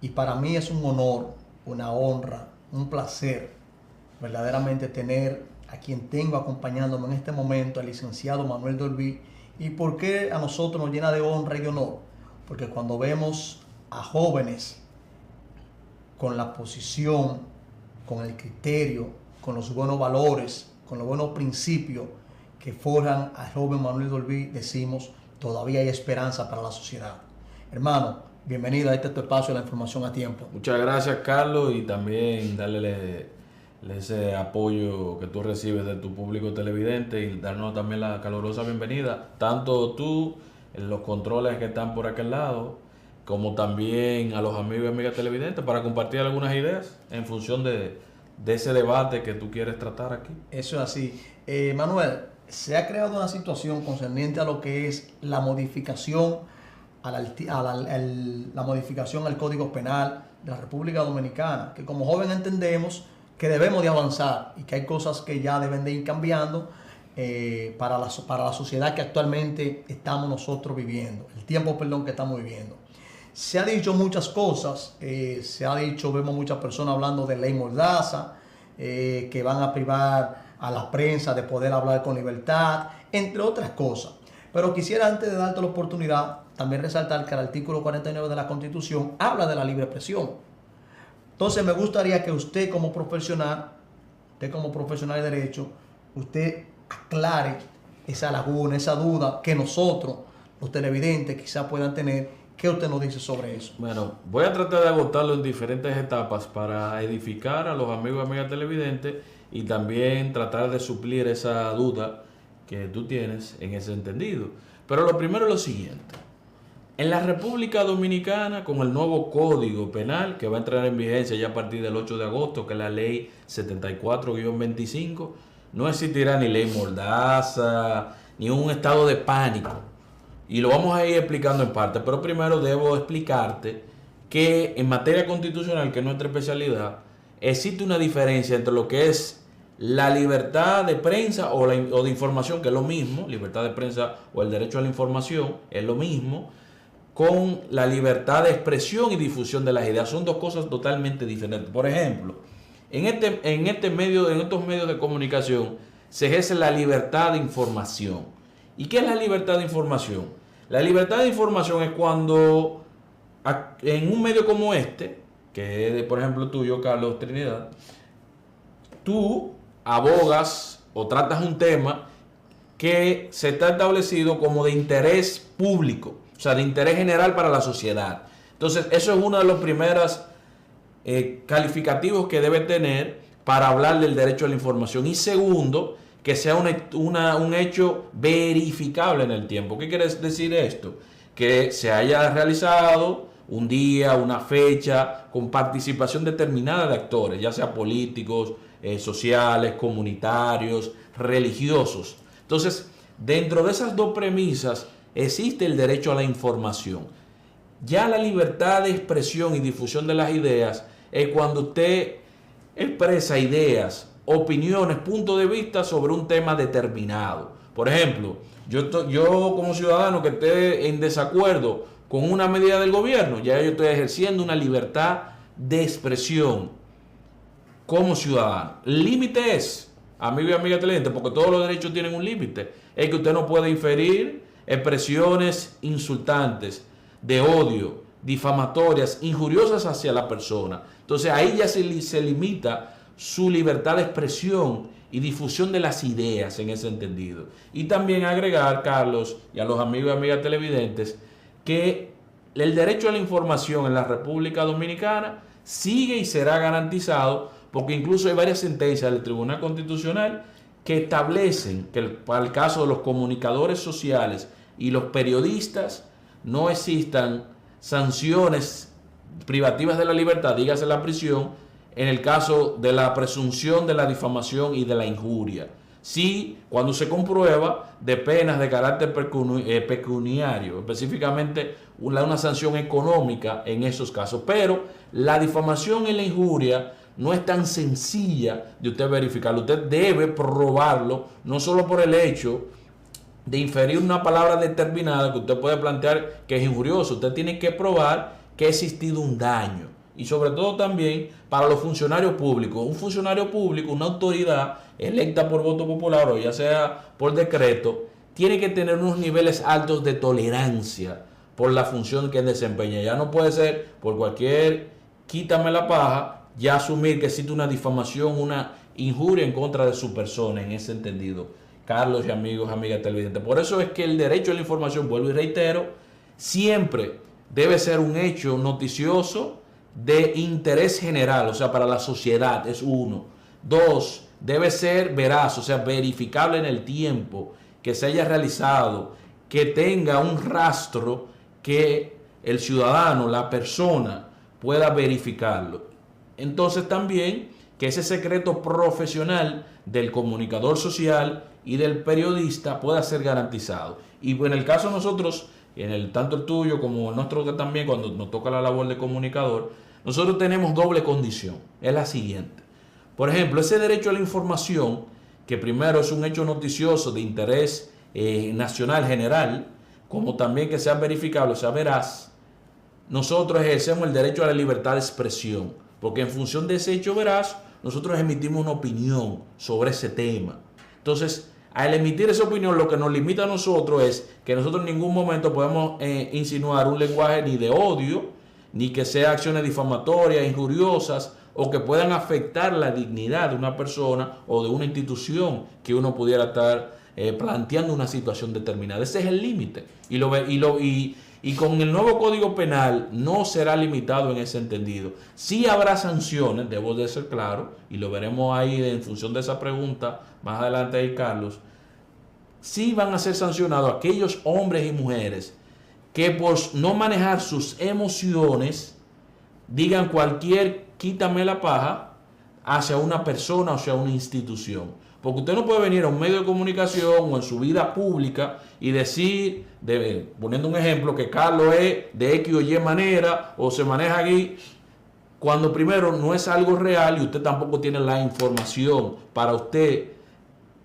Y para mí es un honor, una honra, un placer verdaderamente tener a quien tengo acompañándome en este momento, al licenciado Manuel Dolby. ¿Y por qué a nosotros nos llena de honra y de honor? Porque cuando vemos a jóvenes con la posición, con el criterio, con los buenos valores, con los buenos principios que forjan al joven Manuel Dolby, decimos, todavía hay esperanza para la sociedad. Hermano, bienvenido a este tu espacio de la información a tiempo. Muchas gracias, Carlos, y también darle ese apoyo que tú recibes de tu público televidente y darnos también la calurosa bienvenida, tanto tú, en los controles que están por aquel lado, como también a los amigos y amigas televidentes para compartir algunas ideas en función de ese debate que tú quieres tratar aquí. Eso es así. Manuel, se ha creado una situación concerniente a lo que es la modificación la modificación al Código Penal de la República Dominicana, que como joven entendemos que debemos de avanzar y que hay cosas que ya deben de ir cambiando para la sociedad que actualmente estamos nosotros viviendo, el tiempo, que estamos viviendo. Se ha dicho muchas cosas, vemos muchas personas hablando de ley Mordaza, que van a privar a la prensa de poder hablar con libertad, entre otras cosas. Pero quisiera, antes de darte la oportunidad, también resaltar que el artículo 49 de la Constitución habla de la libre expresión. Entonces me gustaría que usted como profesional de derecho, usted aclare esa laguna, esa duda que nosotros, los televidentes, quizás puedan tener. ¿Qué usted nos dice sobre eso? Bueno, voy a tratar de agotarlo en diferentes etapas para edificar a los amigos y amigas televidentes y también tratar de suplir esa duda que tú tienes en ese entendido. Pero lo primero es lo siguiente. En la República Dominicana, con el nuevo Código Penal que va a entrar en vigencia ya a partir del 8 de agosto, que es la ley 74-25, no existirá ni ley Mordaza, ni un estado de pánico. Y lo vamos a ir explicando en parte, pero primero debo explicarte que en materia constitucional, que es nuestra especialidad, existe una diferencia entre lo que es la libertad de prensa o de información, que es lo mismo, libertad de prensa o el derecho a la información es lo mismo, con la libertad de expresión y difusión de las ideas. Son dos cosas totalmente diferentes. Por ejemplo, en estos medios de comunicación se ejerce la libertad de información. ¿Y qué es la libertad de información? La libertad de información es cuando en un medio como este, que es por ejemplo tuyo, Carlos Trinidad, tú abogas o tratas un tema que se está establecido como de interés público, o sea, de interés general para la sociedad. Entonces, eso es uno de los primeros calificativos que debe tener para hablar del derecho a la información. Y segundo, que sea un hecho verificable en el tiempo. ¿Qué quiere decir esto? Que se haya realizado un día, una fecha, con participación determinada de actores, ya sea políticos, sociales, comunitarios, religiosos. Entonces, dentro de esas dos premisas existe el derecho a la información. Ya la libertad de expresión y difusión de las ideas es cuando usted expresa ideas, opiniones, puntos de vista sobre un tema determinado. Por ejemplo, yo como ciudadano que esté en desacuerdo con una medida del gobierno, ya yo estoy ejerciendo una libertad de expresión como ciudadano. El límite es, amigo y amiga televidente, porque todos los derechos tienen un límite, es que usted no puede inferir expresiones insultantes, de odio, difamatorias, injuriosas hacia la persona. Entonces ahí ya se limita su libertad de expresión y difusión de las ideas en ese entendido. Y también agregar, Carlos, y a los amigos y amigas televidentes, que el derecho a la información en la República Dominicana sigue y será garantizado, porque incluso hay varias sentencias del Tribunal Constitucional que establecen que para el caso de los comunicadores sociales y los periodistas no existan sanciones privativas de la libertad, dígase la prisión, en el caso de la presunción de la difamación y de la injuria. Sí, cuando se comprueba de penas de carácter pecuniario, específicamente una sanción económica en esos casos. Pero la difamación y la injuria no es tan sencilla de usted verificarlo. Usted debe probarlo, no solo por el hecho de inferir una palabra determinada que usted puede plantear que es injurioso. Usted tiene que probar que ha existido un daño. y sobre todo también para los funcionarios públicos. Un funcionario público, una autoridad electa por voto popular o ya sea por decreto, tiene que tener unos niveles altos de tolerancia por la función que desempeña. Ya no puede ser por cualquier quítame la paja, ya asumir que existe una difamación, una injuria en contra de su persona en ese entendido. Carlos y amigos, amigas televidentes. Por eso es que el derecho a la información, vuelvo y reitero, siempre debe ser un hecho noticioso de interés general, o sea, para la sociedad, es uno. Dos, debe ser veraz, o sea, verificable en el tiempo, que se haya realizado, que tenga un rastro que el ciudadano, la persona, pueda verificarlo. Entonces también que ese secreto profesional del comunicador social y del periodista pueda ser garantizado. Y en el caso de nosotros, tanto el tuyo como el nuestro también, cuando nos toca la labor de comunicador, nosotros tenemos doble condición. Es la siguiente. Por ejemplo, ese derecho a la información, que primero es un hecho noticioso de interés nacional general, como también que sea verificable, o sea veraz, nosotros ejercemos el derecho a la libertad de expresión, porque en función de ese hecho veraz, nosotros emitimos una opinión sobre ese tema. Entonces, al emitir esa opinión, lo que nos limita a nosotros es que nosotros en ningún momento podemos insinuar un lenguaje ni de odio, ni que sea acciones difamatorias, injuriosas, o que puedan afectar la dignidad de una persona o de una institución que uno pudiera estar planteando una situación determinada. Ese es el límite. Y con el nuevo Código Penal no será limitado en ese entendido. Sí habrá sanciones, debo de ser claro, y lo veremos ahí en función de esa pregunta más adelante ahí, Carlos. Sí van a ser sancionados aquellos hombres y mujeres que por no manejar sus emociones digan cualquier quítame la paja hacia una persona o hacia una institución. Porque usted no puede venir a un medio de comunicación o en su vida pública y decir, poniendo un ejemplo, que Carlos es de X o Y manera o se maneja aquí, cuando primero no es algo real y usted tampoco tiene la información para usted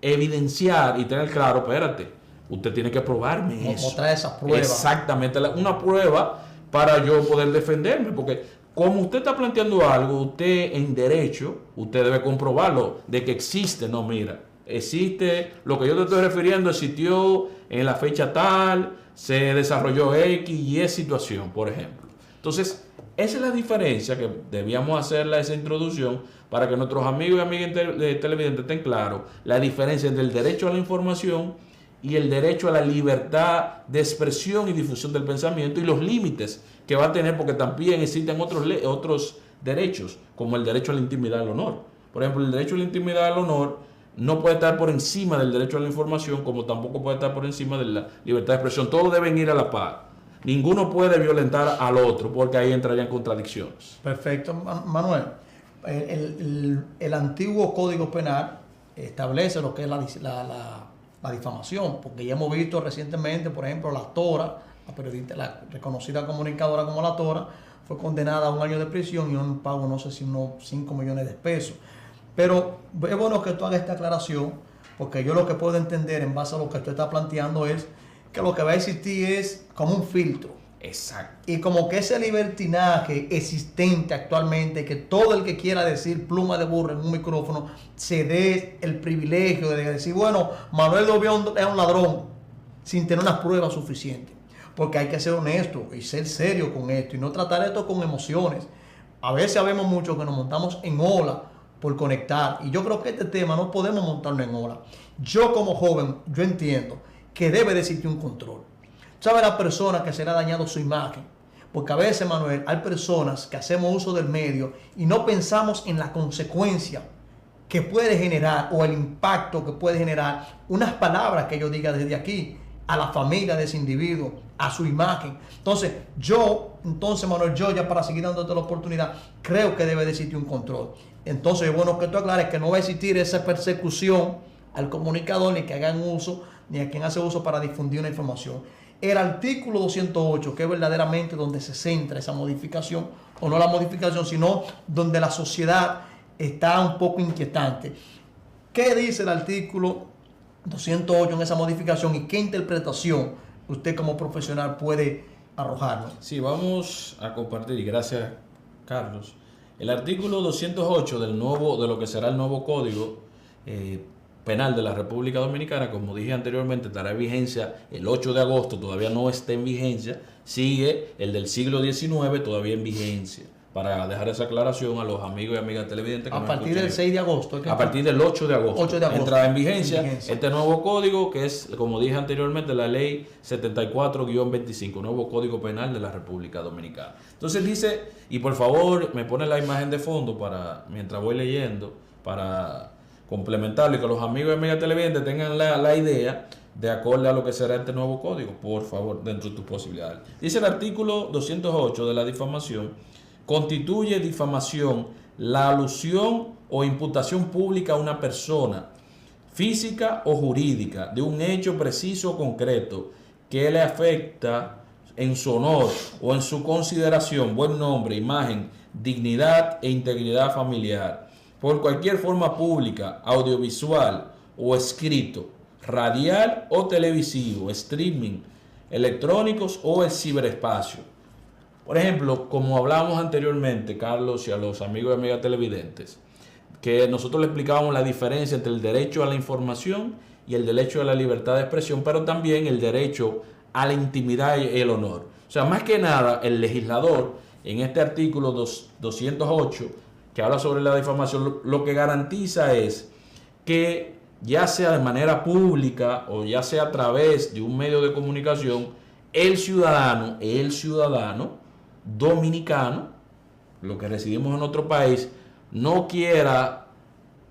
evidenciar y tener claro, espérate, usted tiene que probarme eso. Mostrar esas pruebas. Exactamente, una prueba para yo poder defenderme, porque como usted está planteando algo, usted en derecho, usted debe comprobarlo de que existe. No, mira, existe, lo que yo te estoy refiriendo existió en la fecha tal, se desarrolló X y Y situación, por ejemplo. Entonces, esa es la diferencia que debíamos hacerla, esa introducción, para que nuestros amigos y amigas televidentes estén claros, la diferencia entre el derecho a la información y el derecho a la libertad de expresión y difusión del pensamiento y los límites que va a tener, porque también existen otros derechos, como el derecho a la intimidad al honor. Por ejemplo, el derecho a la intimidad al honor no puede estar por encima del derecho a la información, como tampoco puede estar por encima de la libertad de expresión. Todos deben ir a la par. Ninguno puede violentar al otro, porque ahí entrarían contradicciones. Perfecto, Manuel. El antiguo Código Penal establece lo que es la difamación, porque ya hemos visto recientemente, por ejemplo, la Tora, la periodista, la reconocida comunicadora como la Tora, fue condenada a 1 año de prisión y un pago, no sé si unos 5 millones de pesos. Pero es bueno que tú hagas esta aclaración, porque yo lo que puedo entender en base a lo que tú estás planteando es que lo que va a existir es como un filtro. Exacto. Y como que ese libertinaje existente actualmente, que todo el que quiera decir pluma de burro en un micrófono, se dé el privilegio de decir, bueno, Manuel Dobión es un ladrón, sin tener unas pruebas suficientes. Porque hay que ser honesto y ser serio con esto y no tratar esto con emociones. A veces sabemos mucho que nos montamos en ola por conectar. Y yo creo que este tema no podemos montarnos en ola. Yo como joven, yo entiendo que debe de existir un control. ¿Sabe la persona que se le ha dañado su imagen? Porque a veces, Manuel, hay personas que hacemos uso del medio y no pensamos en la consecuencia que puede generar o el impacto que puede generar unas palabras que yo diga desde aquí a la familia de ese individuo, a su imagen. Entonces, Manuel, yo ya para seguir dándote la oportunidad, creo que debe de existir un control. Entonces, es bueno que tú aclares que no va a existir esa persecución al comunicador, ni que hagan uso, ni a quien hace uso para difundir una información. El artículo 208, que es verdaderamente donde se centra esa modificación, o no la modificación, sino donde la sociedad está un poco inquietante. ¿Qué dice el artículo 208 en esa modificación y qué interpretación usted como profesional puede arrojarnos? Sí, vamos a compartir, y gracias Carlos, el artículo 208 de lo que será el nuevo Código Penal de la República Dominicana, como dije anteriormente, estará en vigencia el 8 de agosto, todavía no está en vigencia, sigue el del siglo XIX todavía en vigencia, para dejar esa aclaración a los amigos y amigas televidentes. A partir del 6 de agosto. A partir del 8 de agosto. 8 de agosto. Entra en vigencia este nuevo código, que es, como dije anteriormente, la ley 74-25, nuevo Código Penal de la República Dominicana. Entonces dice, y por favor me pone la imagen de fondo para mientras voy leyendo, para complementarlo y que los amigos y amigas televidentes tengan la idea de acorde a lo que será este nuevo código, por favor, dentro de tus posibilidades. Dice el artículo 208 de la difamación: constituye difamación la alusión o imputación pública a una persona, física o jurídica, de un hecho preciso o concreto que le afecta en su honor o en su consideración, buen nombre, imagen, dignidad e integridad familiar, por cualquier forma pública, audiovisual o escrito, radial o televisivo, streaming, electrónicos o el ciberespacio. Por ejemplo, como hablábamos anteriormente, Carlos, y a los amigos y amigas televidentes, que nosotros le explicábamos la diferencia entre el derecho a la información y el derecho a la libertad de expresión, pero también el derecho a la intimidad y el honor. O sea, más que nada, el legislador, en este artículo 208, que habla sobre la difamación, lo que garantiza es que, ya sea de manera pública o ya sea a través de un medio de comunicación, el ciudadano dominicano, lo que residimos en otro país, no quiera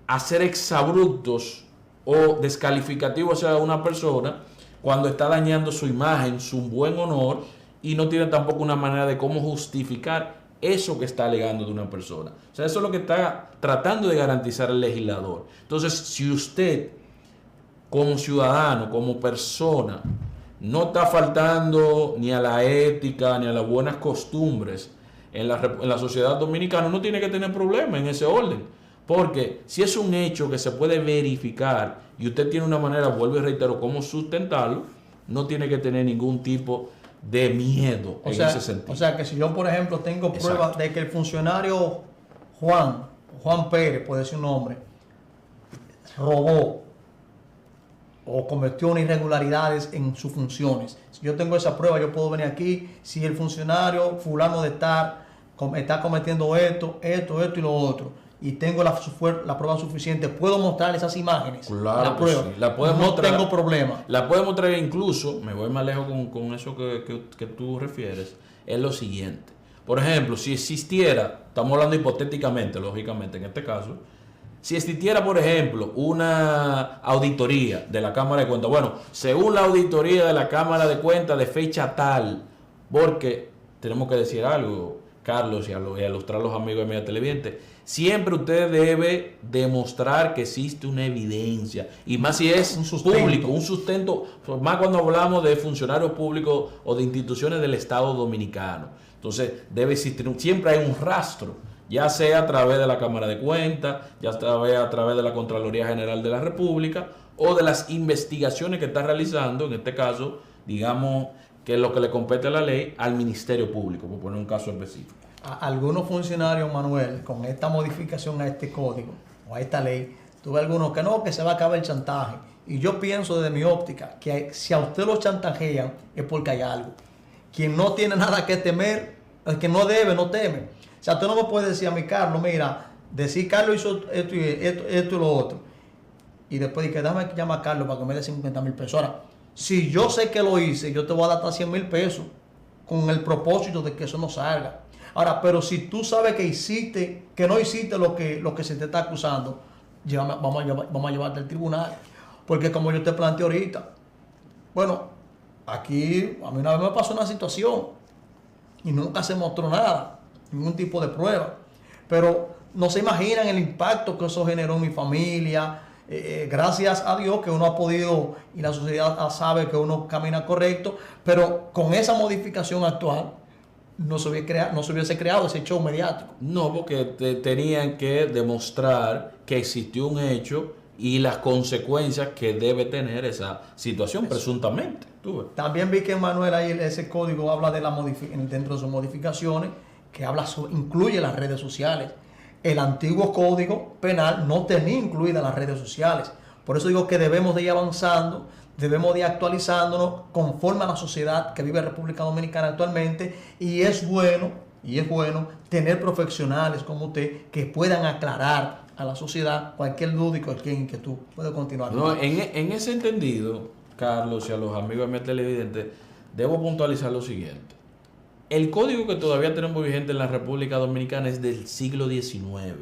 hacer exabruptos o descalificativos hacia una persona cuando está dañando su imagen, su buen honor, y no tiene tampoco una manera de cómo justificar eso que está alegando de una persona. O sea, eso es lo que está tratando de garantizar el legislador. Entonces, si usted, como ciudadano, como persona, no está faltando ni a la ética ni a las buenas costumbres en la sociedad dominicana, no tiene que tener problema en ese orden. Porque si es un hecho que se puede verificar y usted tiene una manera, vuelvo y reitero, cómo sustentarlo, no tiene que tener ningún tipo de miedo en ese sentido. O sea, que si yo, por ejemplo, tengo pruebas de que el funcionario Juan Pérez, puede ser un nombre, robó o cometió unas irregularidades en sus funciones. Si yo tengo esa prueba, yo puedo venir aquí. Si el funcionario fulano de estar está cometiendo esto y lo otro, y tengo la prueba suficiente, puedo mostrar esas imágenes. Claro, la prueba. Sí. La no mostrar, tengo problema. La puedo mostrar incluso, me voy más lejos con eso que tú refieres, es lo siguiente. Por ejemplo, si existiera, estamos hablando hipotéticamente, lógicamente en este caso, si existiera, por ejemplo, una auditoría de la Cámara de Cuentas, bueno, según la auditoría de la Cámara de Cuentas de fecha tal, porque tenemos que decir algo, Carlos, y a ilustrar a los amigos y amigas televidentes, siempre usted debe demostrar que existe una evidencia, y más si es público, un sustento, más cuando hablamos de funcionarios públicos o de instituciones del Estado Dominicano. Entonces debe existir, siempre hay un rastro, ya sea a través de la Cámara de Cuentas, ya sea a través de la Contraloría General de la República o de las investigaciones que está realizando, en este caso, digamos, que es lo que le compete a la ley, al Ministerio Público, por poner un caso específico. Algunos funcionarios, Manuel, con esta modificación a este código o a esta ley, tuve algunos que no, que se va a acabar el chantaje. Y yo pienso desde mi óptica que si a usted lo chantajean es porque hay algo. Quien no tiene nada que temer, el que no debe, no teme. O sea, tú no me puedes decir a mí, Carlos, mira, decir Carlos hizo esto y lo otro. Y después dije, dame llamar a Carlos para que me dé 50,000 pesos. Ahora, si yo sé que lo hice, yo te voy a dar hasta 100,000 pesos con el propósito de que eso no salga. Ahora, pero si tú sabes que no hiciste lo que se te está acusando, vamos a llevarte al tribunal. Porque como yo te planteé ahorita, bueno, aquí a mí una vez me pasó una situación y nunca se mostró nada, ningún tipo de prueba. Pero no se imaginan el impacto que eso generó en mi familia. Gracias a Dios que uno ha podido, y la sociedad sabe que uno camina correcto, pero con esa modificación actual no se hubiese creado ese show mediático. No, porque tenían que demostrar que existió un hecho y las consecuencias que debe tener esa situación, presuntamente. También vi que Manuel ahí ese código habla de dentro de sus modificaciones, que incluye las redes sociales. El antiguo Código Penal no tenía incluidas las redes sociales. Por eso digo que debemos de ir avanzando, debemos de ir actualizándonos conforme a la sociedad que vive República Dominicana actualmente, y es bueno tener profesionales como usted que puedan aclarar a la sociedad cualquier duda y cualquier inquietud. Puede continuar. No, en ese entendido, Carlos, y a los amigos de mi televidentes, debo puntualizar lo siguiente. El código que todavía tenemos vigente en la República Dominicana es del siglo XIX.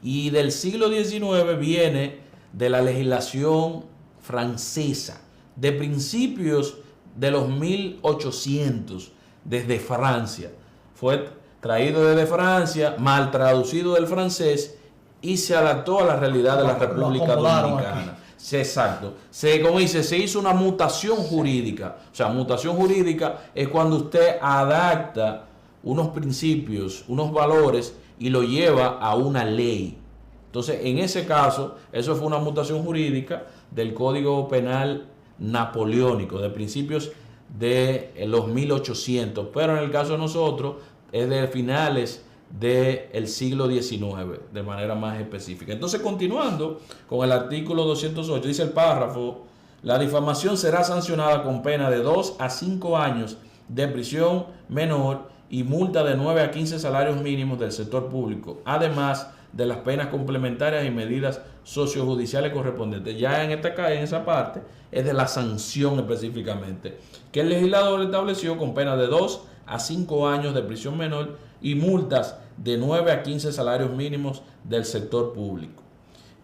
Y del siglo XIX viene de la legislación francesa, de principios de los 1800, desde Francia. Fue traído desde Francia, mal traducido del francés y se adaptó a la realidad de la República Dominicana. Sí, exacto. Se hizo una mutación jurídica. O sea, mutación jurídica es cuando usted adapta unos principios, unos valores y lo lleva a una ley. Entonces, en ese caso, eso fue una mutación jurídica del Código Penal napoleónico, de principios de los 1800. Pero en el caso de nosotros, es de finales del siglo XIX, de manera más específica. Entonces, continuando con el artículo 208, dice el párrafo: la difamación será sancionada con pena de 2 a 5 años de prisión menor y multa de 9 a 15 salarios mínimos del sector público, además de las penas complementarias y medidas sociojudiciales correspondientes. Ya en esa parte es de la sanción específicamente, que el legislador estableció con pena de 2 a 5 años de prisión menor y multas de 9 a 15 salarios mínimos del sector público.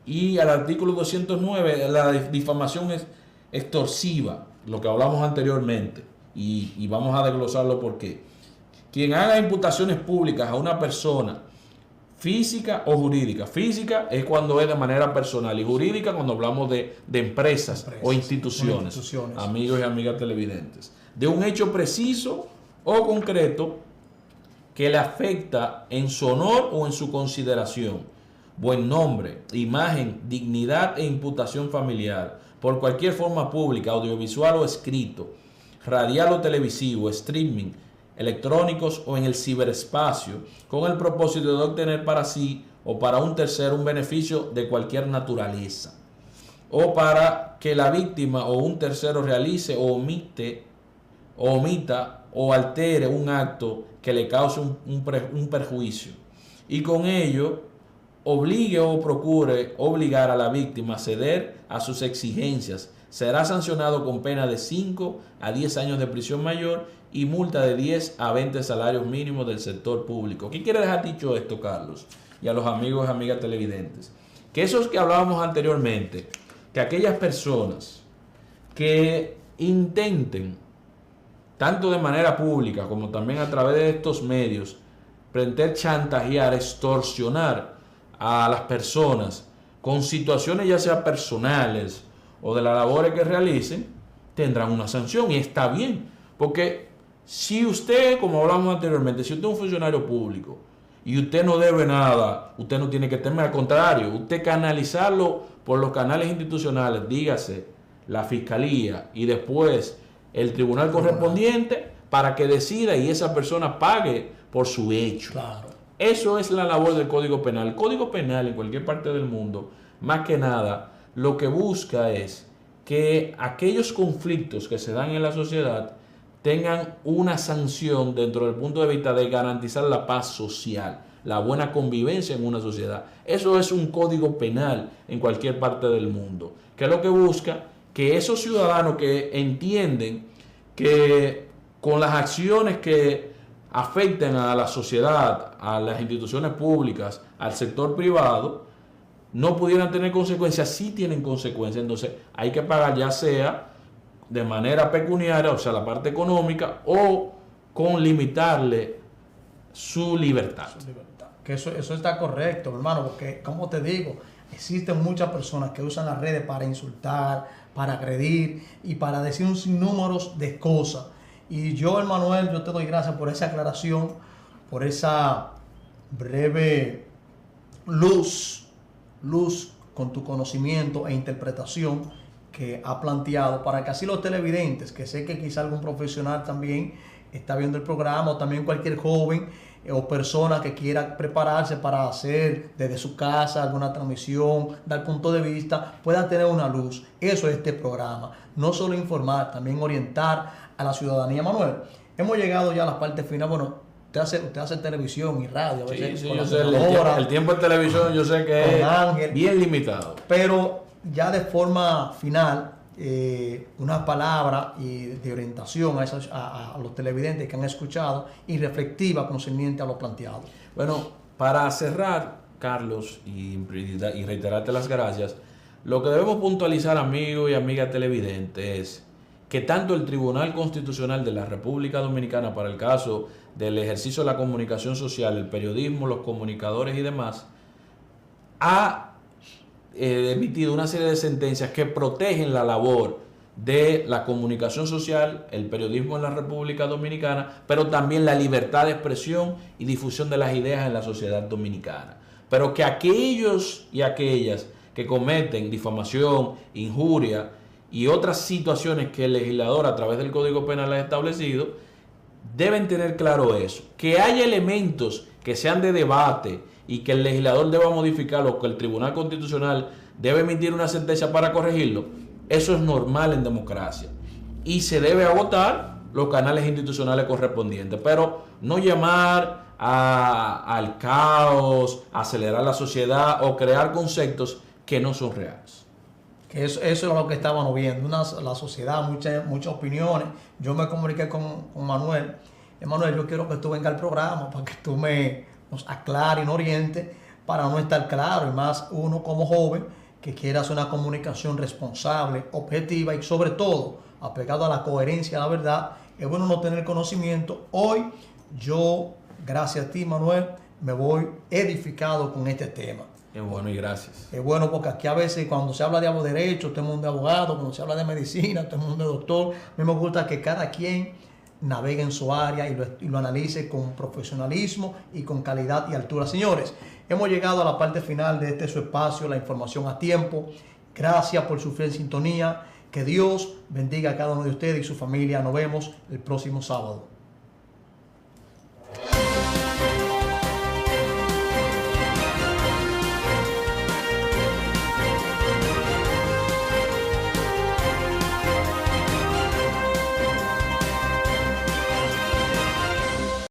Y al artículo 209, la difamación es extorsiva, lo que hablamos anteriormente, y vamos a desglosarlo por qué. Quien haga imputaciones públicas a una persona física o jurídica. Física es cuando es de manera personal, y jurídica cuando hablamos de empresas o instituciones, amigos y amigas televidentes, de un hecho preciso o concreto que le afecta en su honor o en su consideración, buen nombre, imagen, dignidad e imputación familiar, por cualquier forma pública, audiovisual o escrito, radial o televisivo, streaming, electrónicos o en el ciberespacio, con el propósito de obtener para sí o para un tercero un beneficio de cualquier naturaleza, o para que la víctima o un tercero realice o omita o altere un acto que le cause un perjuicio, y con ello obligue o procure obligar a la víctima a ceder a sus exigencias, será sancionado con pena de 5 a 10 años de prisión mayor y multa de 10 a 20 salarios mínimos del sector público. ¿Qué quiere dejar dicho esto, Carlos? Y a los amigos y amigas televidentes, que esos que hablábamos anteriormente, que aquellas personas que intenten, tanto de manera pública como también a través de estos medios, pretender chantajear, extorsionar a las personas con situaciones ya sea personales o de las labores que realicen, tendrán una sanción, y está bien, porque si usted, como hablamos anteriormente, si usted es un funcionario público y usted no debe nada, usted no tiene que temer, al contrario, usted canalizarlo por los canales institucionales, dígase la fiscalía y después el tribunal correspondiente, para que decida y esa persona pague por su hecho. Claro. Eso es la labor del Código Penal. El Código Penal en cualquier parte del mundo, más que nada, lo que busca es que aquellos conflictos que se dan en la sociedad tengan una sanción dentro del punto de vista de garantizar la paz social, la buena convivencia en una sociedad. Eso es un código penal en cualquier parte del mundo, que es lo que busca que esos ciudadanos que entienden que con las acciones que afecten a la sociedad, a las instituciones públicas, al sector privado, no pudieran tener consecuencias, sí tienen consecuencias. Entonces hay que pagar, ya sea de manera pecuniaria, o sea, la parte económica, o con limitarle su libertad. Que eso está correcto, hermano, porque, como te digo, existen muchas personas que usan las redes para insultar, para agredir y para decir un sinnúmero de cosas. Y yo, Emmanuel, yo te doy gracias por esa aclaración, por esa breve luz con tu conocimiento e interpretación que ha planteado, para que así los televidentes, que sé que quizá algún profesional también está viendo el programa, o también cualquier joven o persona que quiera prepararse para hacer desde su casa alguna transmisión, dar punto de vista, pueda tener una luz. Eso es este programa. No solo informar, también orientar a la ciudadanía. Manuel, hemos llegado ya a la parte final. Bueno, usted hace televisión y radio. A veces Sí, con yo la sé, senadora, el tiempo en televisión yo sé que es Ángel, bien limitado. pero ya de forma final, una palabra de orientación a los televidentes que han escuchado y reflexiva concerniente a lo planteado. Bueno, para cerrar, Carlos, y reiterarte las gracias, lo que debemos puntualizar, amigos y amigas televidentes, es que tanto el Tribunal Constitucional de la República Dominicana, para el caso del ejercicio de la comunicación social, el periodismo, los comunicadores y demás, ha emitido una serie de sentencias que protegen la labor de la comunicación social, el periodismo en la República Dominicana, pero también la libertad de expresión y difusión de las ideas en la sociedad dominicana. Pero que aquellos y aquellas que cometen difamación, injuria y otras situaciones que el legislador a través del Código Penal ha establecido, deben tener claro eso, que hay elementos que sean de debate y que el legislador deba modificarlo, o que el Tribunal Constitucional debe emitir una sentencia para corregirlo. Eso es normal en democracia y se debe agotar los canales institucionales correspondientes, pero no llamar al caos, acelerar la sociedad o crear conceptos que no son reales. Que eso es lo que estábamos viendo, la sociedad, muchas opiniones. Yo me comuniqué con Manuel. Manuel, yo quiero que tú vengas al programa para que tú nos aclares y nos orientes para no estar claro, y más uno como joven que quiera hacer una comunicación responsable, objetiva y sobre todo apegado a la coherencia, a la verdad. Es bueno no tener conocimiento. Hoy yo, gracias a ti, Manuel, me voy edificado con este tema. Es bueno y gracias. Es bueno porque aquí a veces cuando se habla de derecho, todo el mundo es abogado, cuando se habla de medicina, todo el mundo es doctor. A mí me gusta que cada quien navegue en su área y lo analice con profesionalismo y con calidad y altura. Señores, hemos llegado a la parte final de su espacio, la información a tiempo. Gracias por su fiel sintonía. Que Dios bendiga a cada uno de ustedes y su familia. Nos vemos el próximo sábado.